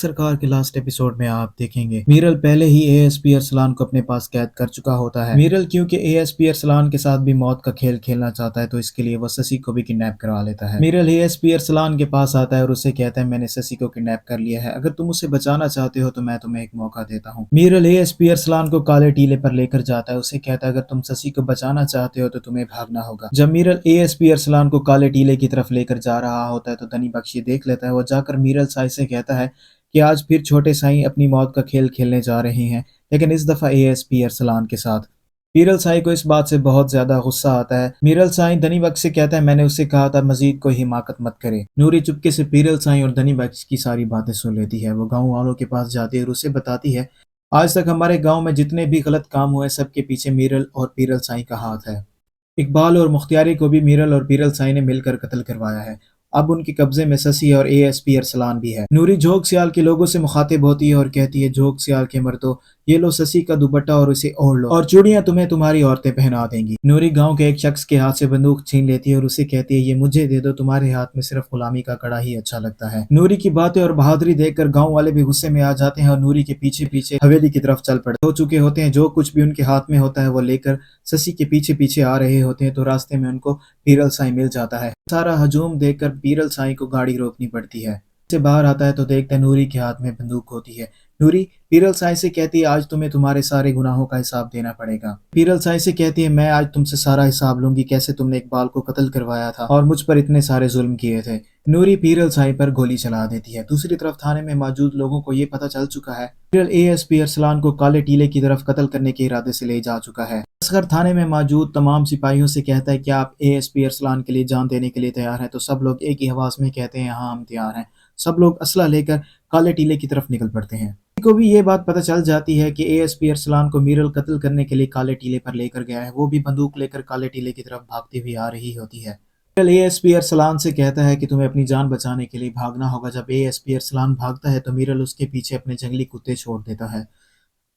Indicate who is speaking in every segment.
Speaker 1: سرکار کے last episode میں آپ دیکھیں گے میرل پہلے ہی اے ایس پی ارسلان کو اپنے پاس قید کر چکا ہوتا ہے۔ میرل کیونکہ اے ایس پی ارسلان کے ساتھ بھی موت کا کھیل کھیلنا چاہتا ہے تو اس کے لیے وہ سسی کو بھی کڈنیپ کروا لیتا ہے۔ میرل اے ایس پی ارسلان کے پاس آتا ہے اور اسے کہتا ہے میں نے سسی کو کڈنیپ کر لیا ہے، اگر تم اسے بچانا چاہتے ہو تو میں تمہیں ایک موقع دیتا ہوں۔ میرل اے ایس پی ارسلان کو کالے ٹیلے پر لے کر جاتا ہے، اسے کہتا ہے اگر تم سسی کو بچانا چاہتے ہو تو تمہیں بھاگنا ہوگا۔ جب میرل اے ایس پی ارسلان کو کالے ٹیلے کی طرف لے کر جا رہا ہوتا ہے تو دنی بخش یہ دیکھ لیتا ہے، وہ جا کر میرل سائی سے کہتا ہے کہ آج پھر چھوٹے سائیں اپنی موت کا کھیل کھیلنے جا رہے ہیں، لیکن اس دفعہ اے ایس پی ارسلان کے ساتھ۔ میرل سائی کو اس بات سے بہت زیادہ غصہ آتا ہے۔ میرل سائی دنی بخش سے کہتا ہے میں نے اسے کہا تھا مزید کوئی حماقت مت کرے۔ نوری چپکے سے میرل سائی اور دنی بخش کی ساری باتیں سن لیتی ہے، وہ گاؤں والوں کے پاس جاتی ہے اور اسے بتاتی ہے آج تک ہمارے گاؤں میں جتنے بھی غلط کام ہوئے سب کے پیچھے میرل اور میرل سائی کا ہاتھ ہے۔ اقبال اور مختیاری کو بھی میرل اور میرل سائی نے مل کر قتل کروایا ہے، اب ان کے قبضے میں سسی اور اے ایس پی ارسلان بھی ہے۔ نوری جھوک سیال کے لوگوں سے مخاطب ہوتی ہے اور کہتی ہے جھوک سیال کے مردوں یہ لو سسی کا دوپٹہ اور اسے اوڑھ لو اور چوڑیاں تمہیں تمہاری عورتیں پہنا دیں گی۔ نوری گاؤں کے ایک شخص کے ہاتھ سے بندوق چھین لیتی ہے اور اسے کہتی ہے یہ مجھے دے دو، تمہارے ہاتھ میں صرف غلامی کا کڑا ہی اچھا لگتا ہے۔ نوری کی باتیں اور بہادری دیکھ کر گاؤں والے بھی غصے میں آ جاتے ہیں اور نوری کے پیچھے پیچھے حویلی کی طرف چل پڑتے ہو چکے ہوتے ہیں، جو کچھ بھی ان کے ہاتھ میں ہوتا ہے وہ لے کر سسی کے پیچھے پیچھے آ رہے ہوتے ہیں تو راستے میں ان کو میرل سائی مل جاتا ہے۔ سارا ہجوم دیکھ کر میرل سائی کو گاڑی روکنی پڑتی ہے، سے باہر آتا ہے تو دیکھتا ہے نوری کے ہاتھ میں بندوق ہوتی ہے۔ نوری میرل سائی سے کہتی ہے آج تمہیں تمہارے سارے گناہوں کا حساب دینا پڑے گا۔ میرل سائی سے کہتی ہے میں آج تم سے سارا حساب لوں گی، کیسے تم نے اقبال کو قتل کروایا تھا اور مجھ پر اتنے سارے ظلم کیے تھے۔ نوری میرل سائی پر گولی چلا دیتی ہے۔ دوسری طرف تھانے میں موجود لوگوں کو یہ پتہ چل چکا ہے میرل اے ایس پی ارسلان کو کالے ٹیلے کی طرف قتل کرنے کے ارادے سے لے جا چکا ہے۔ اصغر تھانے میں موجود تمام سپاہیوں سے کہتا ہے کہ آپ اے ایس پی ارسلان کے لیے جان دینے کے لیے تیار ہیں، تو سب لوگ ایک ہی آواز میں کہتے ہیں ہاں ہم تیار ہیں۔ سب لوگ اسلحہ لے کر کالے ٹیلے کی طرف نکل پڑتے ہیں۔ کو بھی یہ بات پتہ چل جاتی ہے کہ اے ایس پی ارسلان کو میرل قتل کرنے کے لیے کالے ٹیلے پر لے کر گیا ہے، وہ بھی بندوق لے کر کالے ٹیلے کی طرف بھاگتی ہوئی آ رہی ہوتی ہے۔ میرل اے ایس پی ارسلان سے کہتا ہے کہ تمہیں اپنی جان بچانے کے لیے بھاگنا ہوگا۔ جب اے ایس پی ارسلان بھاگتا ہے تو میرل اس کے پیچھے اپنے جنگلی کتے چھوڑ دیتا ہے۔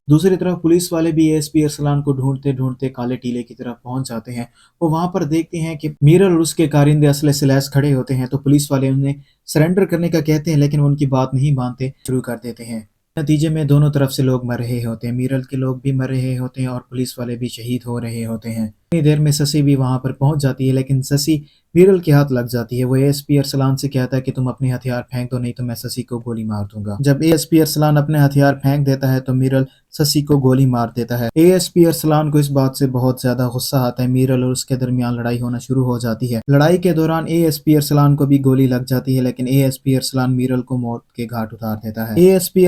Speaker 1: دوسری طرف پولیس والے بھی اے ایس پی ارسلان کو ڈھونڈتے ڈھونڈتے کالے ٹیلے کی طرف پہنچ جاتے ہیں، وہ وہاں پر دیکھتے ہیں کہ میرل اور اس کے کارندے اسلحے سے لیس کھڑے ہوتے ہیں تو پولیس والے انہیں سرنڈر کرنے کا کہتے ہیں لیکن وہ ان کی بات نہیں مانتے، شروع کر دیتے ہیں۔ نتیجے میں دونوں طرف سے لوگ مر رہے ہوتے ہیں، میرل کے لوگ بھی مر رہے ہوتے ہیں اور پولیس والے بھی شہید ہو رہے ہوتے ہیں۔ اتنی دیر میں سسی بھی وہاں پر پہنچ جاتی ہے لیکن سسی میرل کے ہاتھ لگ جاتی ہے۔ وہ اے ایس پی ارسلان سے کہتا ہے کہ تم اپنے ہتھیار پھینک دو نہیں تو میں سسی کو گولی مار دوں گا۔ جب اے ایس پی ارسلان اپنے ہتھیار پھینک دیتا ہے تو میرل سسی کو گولی مار دیتا ہے۔ اے ایس پی ارسلان کو اس بات سے بہت زیادہ غصہ آتا ہے، میرل اور اس کے درمیان لڑائی ہونا شروع ہو جاتی ہے۔ لڑائی کے دوران اے ایس پی ارسلان کو بھی گولی لگ جاتی ہے لیکن اے ایس پی ارسلان میرل کو موت کے گھاٹ اتار دیتا ہے۔ اے ایس پی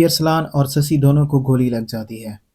Speaker 1: ارسلان اور سسی دونوں کو گولی لگ جاتی ہے۔